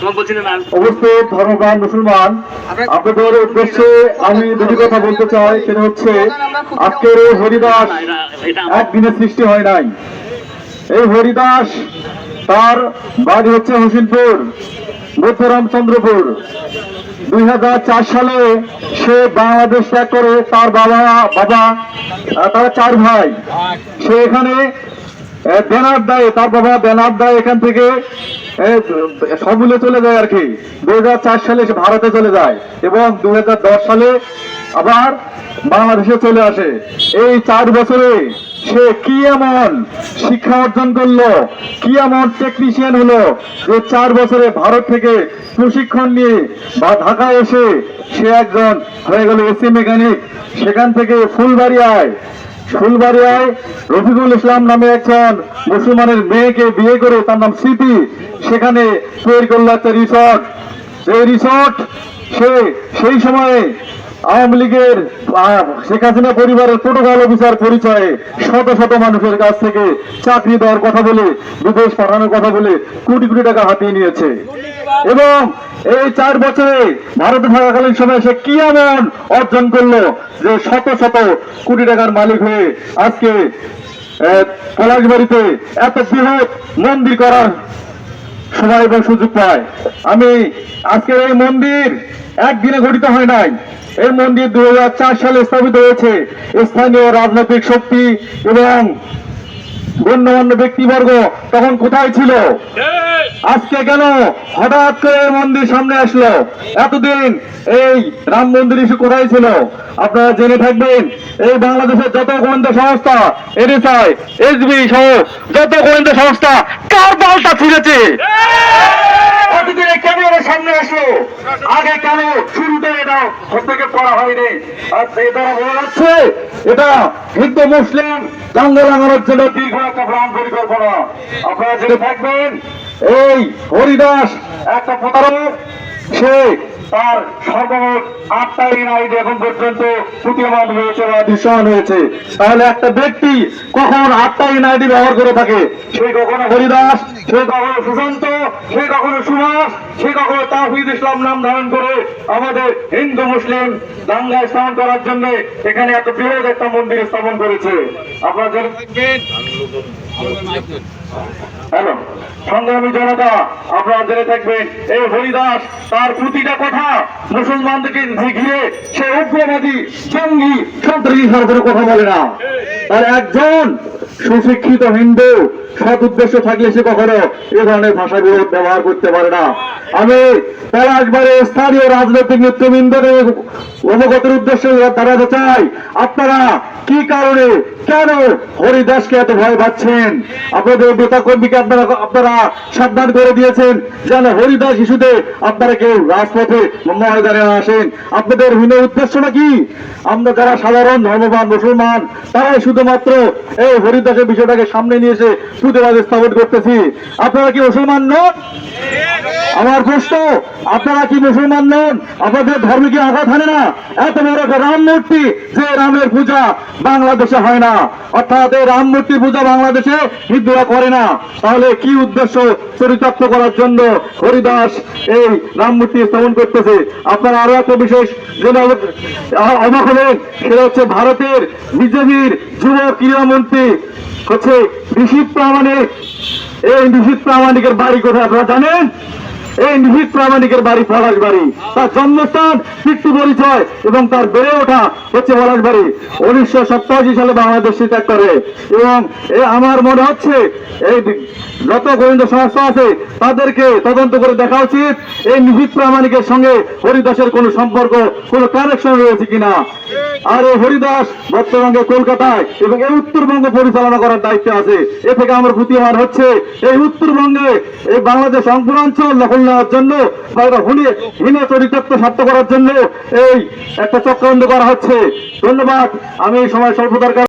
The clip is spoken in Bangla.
অবশ্যই ধর্মপ্রাণ মুসলমান, আপনাদের উদ্দেশ্যে আমি দুটি কথা বলতে চাই। সেটা হচ্ছে, আজকের এই হরিদাস একদিনে সৃষ্টি হয় নাই। এই হরিদাস তার বাড়ি হচ্ছে হোসেনপুর, মধ্যরামচন্দ্রপুর। 2004 সালে সে বাংলাদেশ ত্যাগ করে। তার বাবা তারা 4 ভাই। সে এখানে ব্যানার দেয়, তার বাবা ব্যানার দেয়, এখান থেকে সমূলে চলে যায় আর কি। 2004 সালে সে ভারতে চলে যায় এবং 2010 সালে আবার বাংলাদেশে চলে আসে। এই 4 বছরে সে কি এমন শিক্ষা অর্জন করলো, কি এমন টেকনিশিয়ান হলো যে 4 বছরে ভারত থেকে প্রশিক্ষণ নিয়ে বা ঢাকায় এসে সে একজন হয়ে গেল এসি মেকানিক। সেখান থেকে ফুলবাড়িয়ায় রফিকুল ইসলাম নামে একজন মুসলমানের মেয়েকে বিয়ে করে, তার নাম স্মৃতি, সেখানে তৈরি করলো একটা রিসর্ট। সেই রিসর্ট সে সেই সময়ে আওয়ামী লীগের শেখ হাসিনা পরিবারের প্রোটোকল অফিসার পরিচয়ে শত শত মানুষের কাছ থেকে চাকরি দেওয়ার কথা বলে, বিদেশ পাঠানোর কথা বলে কোটি কোটি টাকা হাতিয়ে নিয়েছে। এবং এই 4 বছরে ভারতে থাকাকালীন সময়ে সে কি এমন অর্জন করলো যে শত শত কোটি টাকার মালিক হয়ে আজকে পলাশবাড়িতে এত বৃহৎ মন্দির করার সময় এবং সুযোগ পায়। আমি আজকে এই মন্দির একদিনে গঠিত হয় নাই। এই মন্দির 2004 সালে স্থাপিত হয়েছে। স্থানীয় রাজনৈতিক শক্তি এবং গণ্যমান্য ব্যক্তিবর্গ তখন কোথায় ছিল? আজকে কেন হঠাৎ করে মন্দির সামনে আসলো? এতদিন এই রাম মন্দির ইস্যু কোথায় ছিল? আপনারা জেনে থাকবেন, এই বাংলাদেশের যত গোয়েন্দা সংস্থা, এনএসআই, এসবি সহ যত গোয়েন্দা সংস্থা কার পাল্টা ছিঁড়েছে? প্রতিদিনে কেন এর সামনে আসলো? আগে কেন শুরুতে এটা হস্তক্ষেপ করা হয়নি? আর এটা বলা যাচ্ছে এটা হিন্দু মুসলিম দাঙ্গা লাগানোর জন্য দীর্ঘ একটা প্ল্যান পরিকল্পনা। আপনারা জেনে থাকবেন, এই হরিদাস একটা প্রতারক। সে তার সর্বমোট 8টা এনআইডি এখন পর্যন্ত প্রতীয়মান হয়েছে বা দৃশ্যমান হয়েছে। তাহলে একটা ব্যক্তি কখন 8টা এনআইডি ব্যবহার করে থাকে? সে কখনো হরিদাস, সে কখনো সুশান্ত, সে কখনো সুভাষ, সে কখনো তাওহীদ ইসলাম নাম ধারণ করে আমাদের হিন্দু মুসলিম দাঙ্গা স্থাপন করার জন্য এখানে এত বৃহৎ একটা মন্দির স্থাপন করেছে। আপনারা জেনে থাকবেন। হ্যালো সংগ্রামী জনতা, আপনারা জেনে থাকবেন, এই হরিদাস তার প্রতিটা কথা মুসলমানদেরকে ঘিরে সে উগ্রবাদী, জঙ্গি, সন্ত্রাসী ছাড়া কোনো কথা বলে না। তার একজন সুশিক্ষিত হিন্দু সৎ উদ্দেশ্য থাকলে সে কখনো এ ধরনের ভাষা ব্যবহার করতে পারে না। আমি পলাশবাড়ির স্থানীয় রাজনৈতিক নেতৃবৃন্দকে অবগতের উদ্দেশ্যে জানাতে চাই, আপনারা কি কারণে কেন হরিদাসকে এত ভয় পাচ্ছেন? আপনাদের নেতা কর্মীকে আপনারা সাবধান করে দিয়েছেন যেন হরিদাস ইস্যুতে আপনারা কেউ রাজপথে ময়দানে আসেন। আপনাদের ভিন্ন উদ্দেশ্যটা কি? আমরা যারা সাধারণ ধর্মবান মুসলমান তারাই শুধুমাত্র এই হরিদাসের বিষয়টাকে সামনে নিয়ে এসে প্রতিবাদ স্থাপন করতেছি। আপনারা কি মুসলমান নন? আমার প্রশ্ন, আপনারা কি মুসলমান নন? আপনাদের ধর্মে কি আঘাত হানে না? এত বড় একটা রাম মূর্তি, যে রামের পূজা বাংলাদেশে হয় না, অর্থাৎ এই রাম মূর্তি পূজা বাংলাদেশে হিন্দুরা করে না, তাহলে কি উদ্দেশ্য চরিতার্থ করার জন্য হরিদাস এই রাম মূর্তি স্থাপন করতেছে? আপনারা আরো একটা বিশেষ অবাক হলেন, সেটা হচ্ছে ভারতের বিজেপির যুব ক্রীড়ামন্ত্রী হচ্ছে নিশীথ প্রামাণিক। এই নিশীথ প্রামাণিকের বাড়ি কোথায় আপনারা জানেন? এই নিশীথ প্রামাণিকের বাড়ি পলাশবাড়ি। তার জন্মস্থান, মৃত্যু পরিচয় এবং তার বেড়ে ওঠা হচ্ছে পলাশবাড়ি। 1987 সালে বাংলাদেশ ত্যাগ করে। এবং আমার মনে হচ্ছে এই যত গোয়েন্দা সংস্থা আছে তাদেরকে তদন্ত করে দেখা উচিত এই নিশীথ প্রামাণিকের সঙ্গে হরিদাসের কোন সম্পর্ক, কোন কানেকশন রয়েছে কিনা। আর এই হরিদাস বর্তমানে কলকাতায় এবং এই উত্তরবঙ্গ পরিচালনা করার দায়িত্ব আছে। এ থেকে আমার প্রতীয়মান হচ্ছে এই উত্তরবঙ্গে এই বাংলাদেশ অঙ্কুরাঞ্চল দখল নেওয়ার জন্য বা হীন চরিতার্থ স্বার্থ করার জন্য এই একটা চক্রান্ত করা হচ্ছে। ধন্যবাদ। আমি এই সময় স্বল্পতার